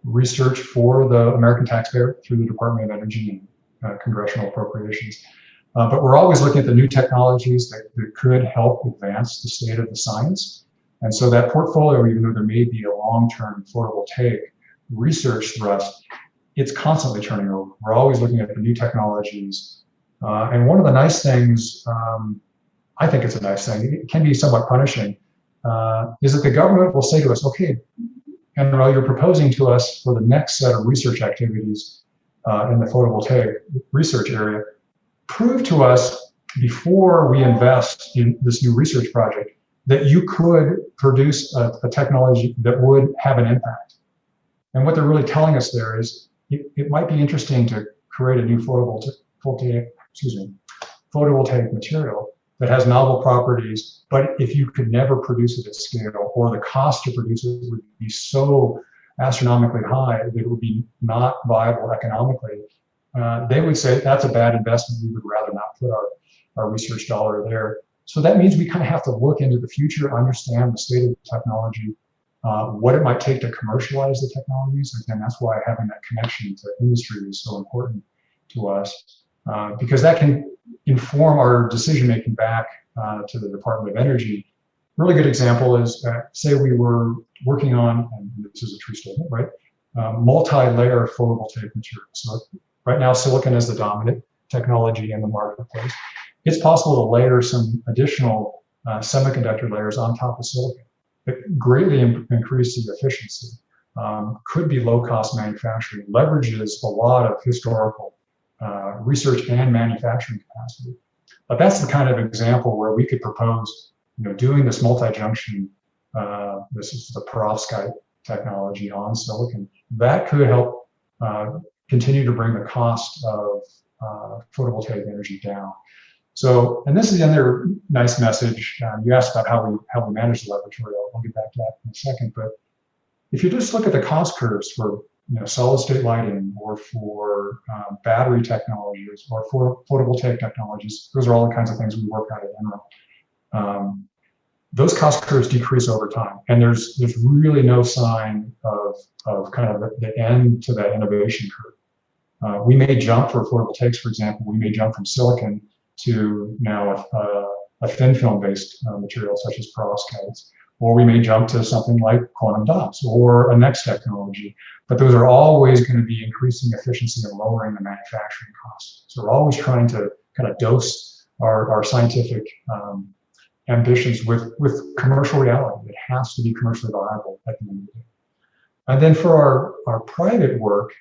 research for the American taxpayer through the Department of Energy and congressional appropriations. But we're always looking at the new technologies that could help advance the state of the science. And so that portfolio, even though there may be a long-term photovoltaic research thrust, it's constantly turning over. We're always looking at the new technologies. And one of the nice things, I think it's a nice thing, it can be somewhat punishing, is that the government will say to us, okay, NRL, you're proposing to us for the next set of research activities in the photovoltaic research area. Prove to us before we invest in this new research project that you could produce a technology that would have an impact. And what they're really telling us there is it might be interesting to create a new photovoltaic material that has novel properties, but if you could never produce it at scale, or the cost to produce it would be so astronomically high that it would be not viable economically, they would say that's a bad investment. We would rather not put our research dollar there. So that means we kind of have to look into the future, understand the state of the technology, what it might take to commercialize the technologies. Again, that's why having that connection to industry is so important to us, because that can inform our decision-making back to the Department of Energy. A really good example is, say we were working on, and this is a true statement, right, multi-layer photovoltaic materials. So right now, silicon is the dominant technology in the marketplace. It's possible to layer some additional semiconductor layers on top of silicon that greatly increase the efficiency. Could be low-cost manufacturing, leverages a lot of historical research and manufacturing capacity. But that's the kind of example where we could propose, doing this multi-junction, this is the perovskite technology on silicon, that could help continue to bring the cost of photovoltaic energy down. So, and this is another nice message. You asked about how we manage the laboratory. I'll get back to that in a second. But if you just look at the cost curves for solid state lighting, or for battery technologies, or for photovoltaic technologies, those are all the kinds of things we work on at NREL. Those cost curves decrease over time, and there's really no sign of kind of the end to that innovation curve. We may jump for photovoltaics, for example. We may jump from silicon to now a thin film based material such as perovskites, or we may jump to something like quantum dots or a next technology. But those are always going to be increasing efficiency and lowering the manufacturing costs. So we're always trying to kind of dose our scientific ambitions with commercial reality. It has to be commercially viable at the end of the day. And then for our private work,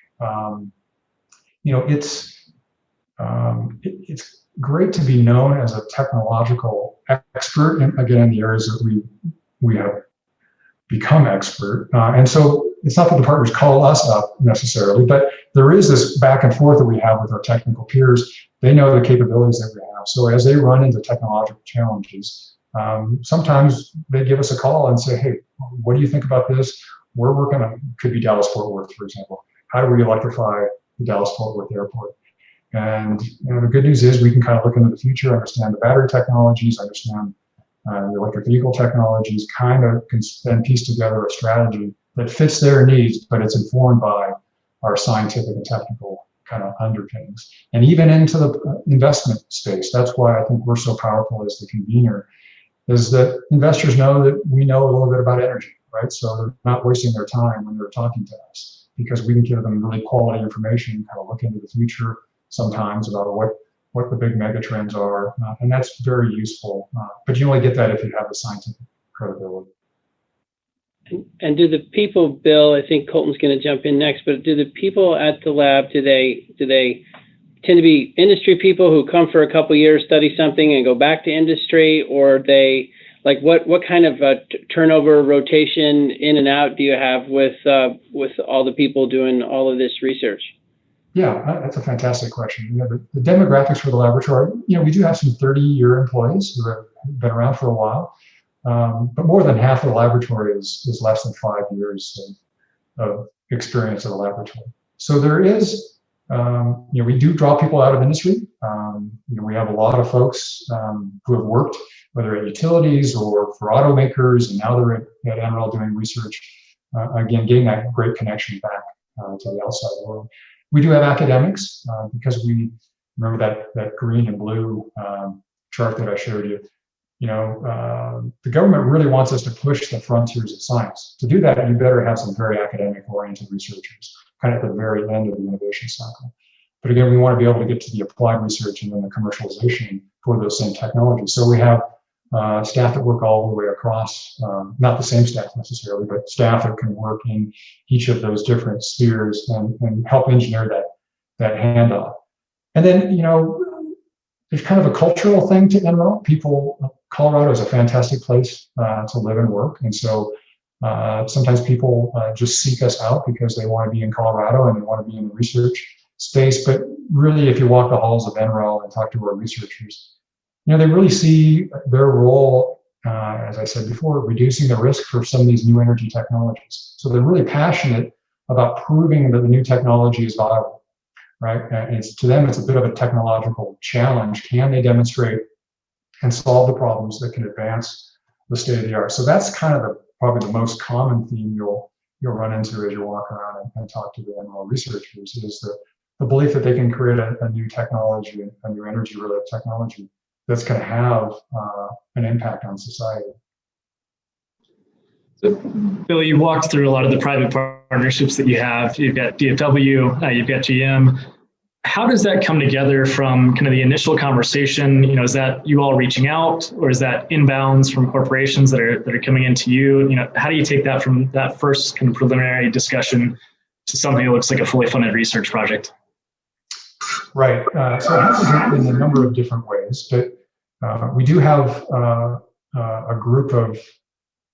it's great to be known as a technological expert, and again, in the areas that we have become expert. And so it's not that the partners call us up necessarily, but there is this back and forth that we have with our technical peers. They know the capabilities that we have. So as they run into technological challenges, sometimes they give us a call and say, hey, what do you think about this? We're working on, could be Dallas-Fort Worth, for example. How do we electrify the Dallas-Fort Worth airport? And the good news is we can kind of look into the future, understand the battery technologies, understand the electric vehicle technologies, kind of can then piece together a strategy that fits their needs, but it's informed by our scientific and technical kind of underpinnings, and even into the investment space. That's why I think we're so powerful as the convener, is that investors know that we know a little bit about energy, right? So they're not wasting their time when they're talking to us, because we can give them really quality information, kind of look into the future sometimes about what the big mega trends are, and that's very useful. But you only get that if you have the scientific credibility.
And do the people, Bill, I think Colton's going to jump in next, but do the people at the lab, do they tend to be industry people who come for a couple of years, study something and go back to industry, or they, like, what kind of turnover, rotation, in and out do you have with all the people doing all of this research?
Yeah, that's a fantastic question. You know, the demographics for the laboratory, you know, we do have some 30-year employees who have been around for a while, but more than half of the laboratory is less than 5 years of experience in the laboratory. So there is, you know, we do draw people out of industry. You know, we have a lot of folks who have worked, whether at utilities or for automakers, and now they're at NREL doing research. Again, getting that great connection back to the outside world. We do have academics because we remember that green and blue chart that I showed you. You know, the government really wants us to push the frontiers of science. To do that, you better have some very academic-oriented researchers, kind of at the very end of the innovation cycle. But again, we want to be able to get to the applied research and then the commercialization for those same technologies. So we have staff that work all the way across, not the same staff necessarily, but staff that can work in each of those different spheres and help engineer that handoff. And then, you know, there's kind of a cultural thing to NREL. Colorado is a fantastic place to live and work. And so sometimes people just seek us out because they want to be in Colorado and they want to be in the research space. But really, if you walk the halls of NREL and talk to our researchers, you know, they really see their role, as I said before, reducing the risk for some of these new energy technologies. So they're really passionate about proving that the new technology is viable, right? And to them, it's a bit of a technological challenge. Can they demonstrate and solve the problems that can advance the state of the art? So that's kind of probably the most common theme you'll run into as you walk around and talk to the NREL researchers, is the belief that they can create a new technology, a new energy-related technology that's going to have an impact on society.
So, Bill, you walked through a lot of the private partnerships that you have. You've got DFW, you've got GM. How does that come together from kind of the initial conversation? You know, is that you all reaching out, or is that inbounds from corporations that are coming into you? You know, how do you take that from that first kind of preliminary discussion to something that looks like a fully funded research project?
Right. So it happens in a number of different ways, but we do have a group of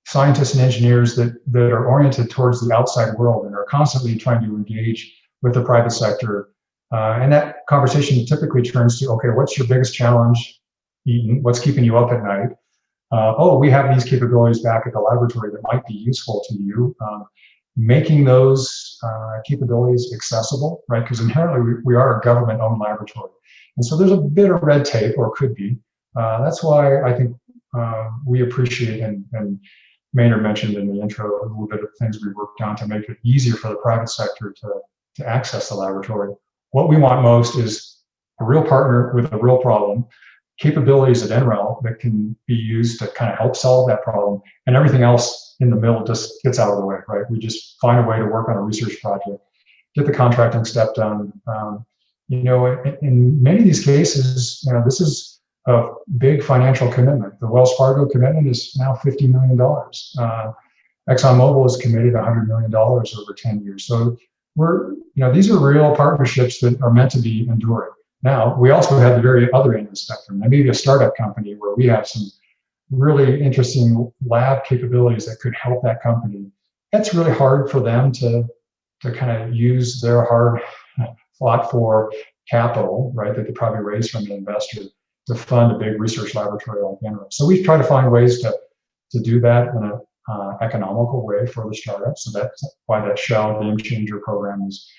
scientists and engineers that are oriented towards the outside world and are constantly trying to engage with the private sector. And that conversation typically turns to, okay, what's your biggest challenge, Eaton? What's keeping you up at night? Oh, we have these capabilities back at the laboratory that might be useful to you. Making those capabilities accessible, right? Because inherently we are a government-owned laboratory. And so there's a bit of red tape, or could be. That's why I think we appreciate, and Maynard mentioned in the intro, a little bit of things we worked on to make it easier for the private sector to access the laboratory. What we want most is a real partner with a real problem, capabilities at NREL that can be used to kind of help solve that problem, and everything else in the middle just gets out of the way, right? We just find a way to work on a research project, get the contracting step done. You know, in many of these cases, you know, this is a big financial commitment. The Wells Fargo commitment is now $50 million. ExxonMobil has committed $100 million over 10 years. So these are real partnerships that are meant to be enduring. Now, we also have the very other end of the spectrum. Maybe a startup company where we have some really interesting lab capabilities that could help that company. That's really hard for them to kind of use their hard fought for capital, right, that they probably raise from an investor to fund a big research laboratory like NREL. So we try to find ways to do that in an economical way for the startup. So that's why that Shell Game Changer program is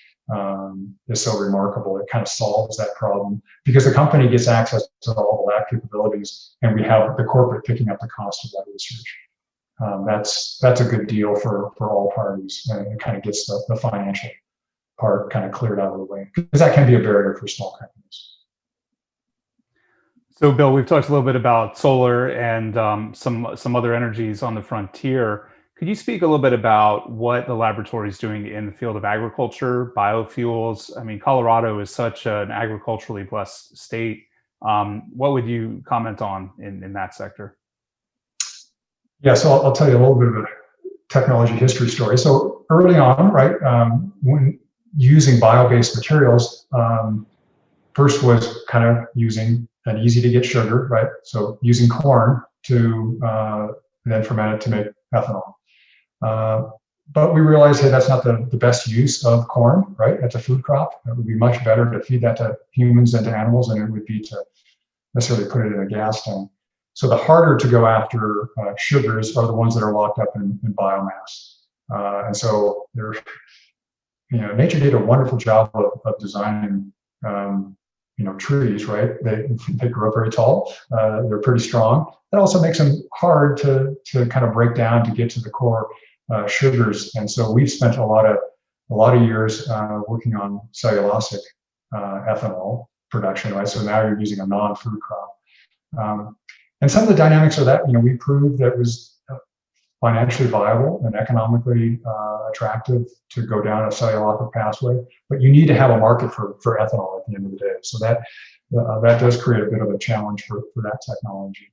so remarkable. It kind of solves that problem because the company gets access to all the lab capabilities, and we have the corporate picking up the cost of that research. That's a good deal for all parties, and it kind of gets the financial part kind of cleared out of the way, because that can be a barrier for small companies.
So, Bill, we've talked a little bit about solar and some other energies on the frontier. Could you speak a little bit about what the laboratory is doing in the field of agriculture, biofuels? I mean, Colorado is such an agriculturally blessed state. What would you comment on in that sector?
Yeah, so I'll tell you a little bit of a technology history story. So early on, right, when using bio-based materials, first was kind of using an easy to get sugar, right? So using corn to then ferment it to make ethanol. But we realized, hey, that's not the best use of corn, right? It's a food crop. It would be much better to feed that to humans than to animals than it would be to necessarily put it in a gas tank. So the harder to go after sugars are the ones that are locked up in biomass. And so they're, nature did a wonderful job of designing, trees, right? They grow up very tall. They're pretty strong. That also makes them hard to kind of break down to get to the core sugars. And so we've spent a lot of years working on cellulosic ethanol production, right? So now you're using a non-food crop. And some of the dynamics of that, we proved that it was financially viable and economically attractive to go down a cellulosic pathway, but you need to have a market for ethanol at the end of the day. So that does create a bit of a challenge for that technology.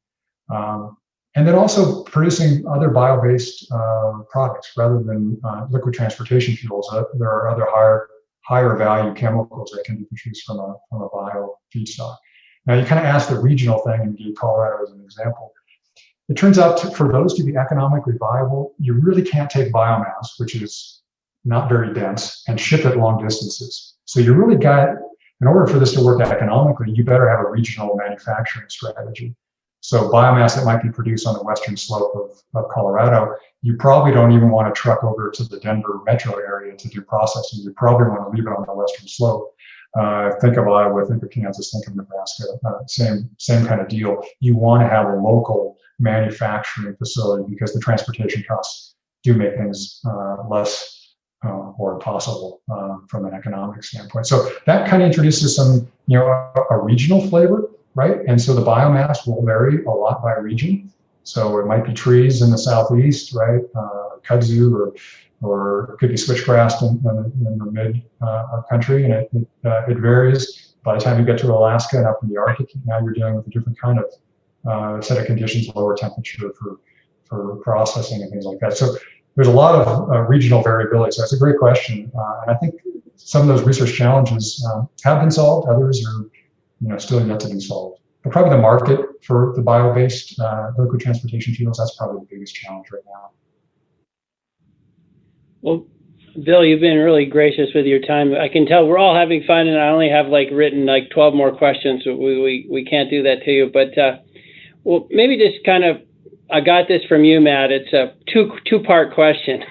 And then also producing other bio-based products rather than liquid transportation fuels. There are other higher value chemicals that can be produced from a bio feedstock. Now, you kind of asked the regional thing and gave Colorado as an example. It turns out for those to be economically viable, you really can't take biomass, which is not very dense, and ship it long distances. So you really got, in order for this to work economically, you better have a regional manufacturing strategy. So biomass that might be produced on the western slope of Colorado, you probably don't even want to truck over to the Denver metro area to do processing. You probably want to leave it on the western slope. Think of Iowa, think of Kansas, think of Nebraska, same kind of deal. You want to have a local manufacturing facility because the transportation costs do make things less or impossible from an economic standpoint. So that kind of introduces some, a regional flavor, right? And so the biomass will vary a lot by region. So it might be trees in the southeast, right? Kudzu or it could be switchgrass in the mid country, and it varies. By the time you get to Alaska and up in the Arctic, now you're dealing with a different kind of set of conditions, lower temperature for processing and things like that. So there's a lot of regional variability. So that's a great question, and I think some of those research challenges have been solved. Others are, still yet to be solved. But probably the market for the bio-based liquid transportation fuels, that's probably the biggest challenge right now.
Well, Bill, you've been really gracious with your time. I can tell we're all having fun, and I only have written 12 more questions. So we can't do that to you, but well, maybe just kind of, I got this from you, Matt. It's a two-part question,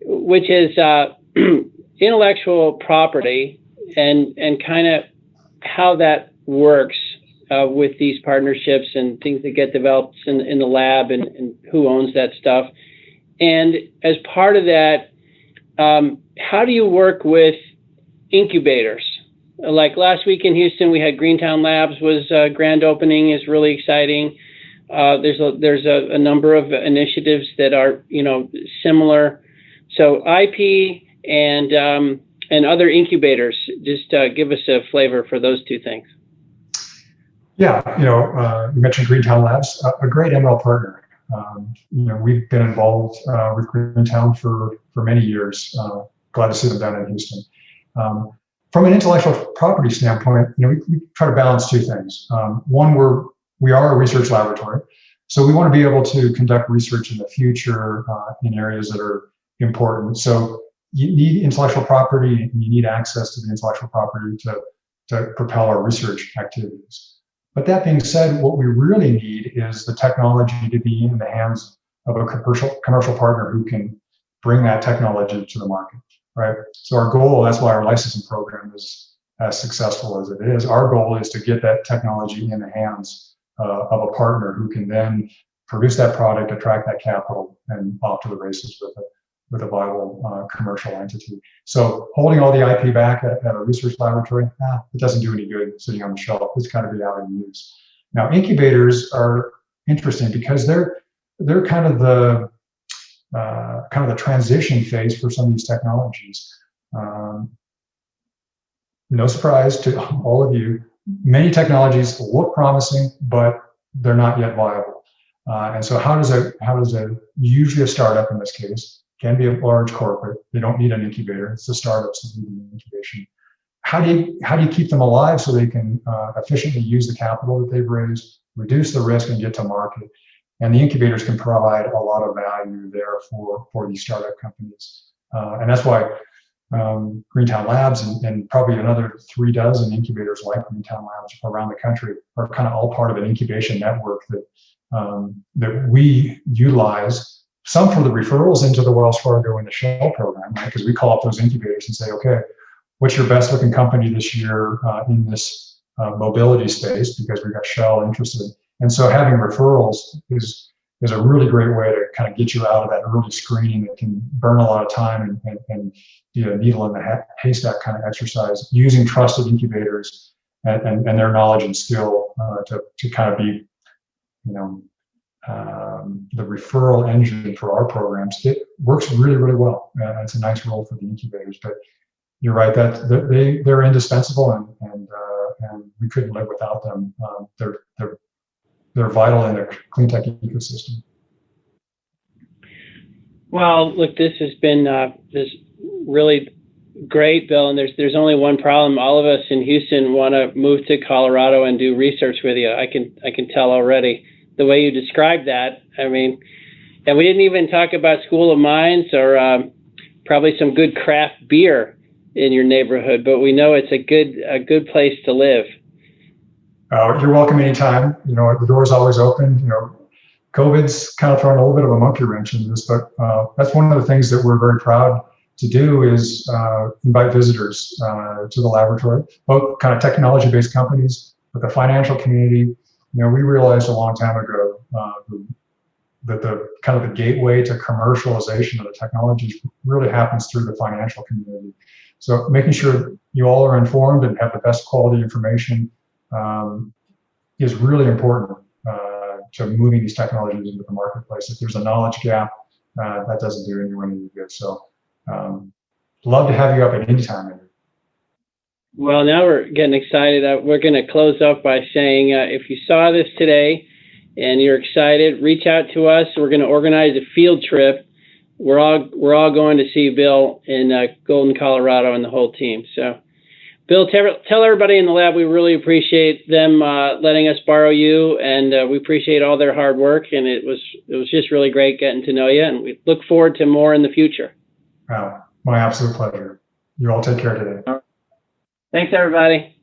which is intellectual property and kind of how that works with these partnerships and things that get developed in the lab and who owns that stuff. And as part of that, how do you work with incubators? Like last week in Houston, we had Greentown Labs was grand opening, is really exciting. There's a number of initiatives that are similar. So IP and other incubators. Just give us a flavor for those two things.
Yeah, you mentioned Greentown Labs, a great ML partner. We've been involved with Greentown for many years. Glad to see them down in Houston. From an intellectual property standpoint, we try to balance two things. One, we are a research laboratory, so we want to be able to conduct research in the future in areas that are important. So you need intellectual property, and you need access to the intellectual property to propel our research activities. But that being said, what we really need is the technology to be in the hands of a commercial partner who can bring that technology to the market, right? So our goal, that's why our licensing program is as successful as it is. Our goal is to get that technology in the hands of a partner who can then produce that product, attract that capital, and off to the races with it. with a viable commercial entity. So holding all the IP back at a research laboratory, it doesn't do any good sitting on the shelf. It's got to be out in use. Now, incubators are interesting because they're kind of the transition phase for some of these technologies. No surprise to all of you, many technologies look promising, but they're not yet viable. And so how does usually a startup in this case, can be a large corporate, they don't need an incubator, it's the startups that need the incubation. How do you keep them alive so they can efficiently use the capital that they've raised, reduce the risk, and get to market? And the incubators can provide a lot of value there for these startup companies. And that's why Greentown Labs and probably another 36 incubators like Greentown Labs around the country are kind of all part of an incubation network that we utilize, some for the referrals into the Wells Fargo and the Shell program, right? Because we call up those incubators and say, okay, what's your best looking company this year in this mobility space? Because we've got Shell interested. And so having referrals is a really great way to kind of get you out of that early screening that can burn a lot of time and be a needle in the haystack kind of exercise, using trusted incubators and their knowledge and skill to kind of be, the referral engine for our programs. It works really, really well. It's a nice role for the incubators, but you're right that they're indispensable and we couldn't live without them. They're vital in the clean tech ecosystem.
Well, look, this has been this really great, Bill. And there's only one problem. All of us in Houston want to move to Colorado and do research with you. I can tell already the way you described that. I mean, and we didn't even talk about School of Mines or probably some good craft beer in your neighborhood. But we know it's a good place to live.
You're welcome anytime. The door's always open. COVID's kind of thrown a little bit of a monkey wrench into this, but that's one of the things that we're very proud to do is invite visitors to the laboratory, both kind of technology-based companies, but the financial community. We realized a long time ago that the kind of the gateway to commercialization of the technologies really happens through the financial community. So making sure you all are informed and have the best quality information is really important to moving these technologies into the marketplace. If there's a knowledge gap, that doesn't do anyone any good. So love to have you up at any time.
Well, now we're getting excited. We're going to close up by saying if you saw this today and you're excited, reach out to us. We're going to organize a field trip. We're all going to see Bill in Golden, Colorado, and the whole team. So Bill, tell everybody in the lab we really appreciate them letting us borrow you, and we appreciate all their hard work. And it was just really great getting to know you, and we look forward to more in the future.
Wow, my absolute pleasure. You all take care today.
Thanks, everybody.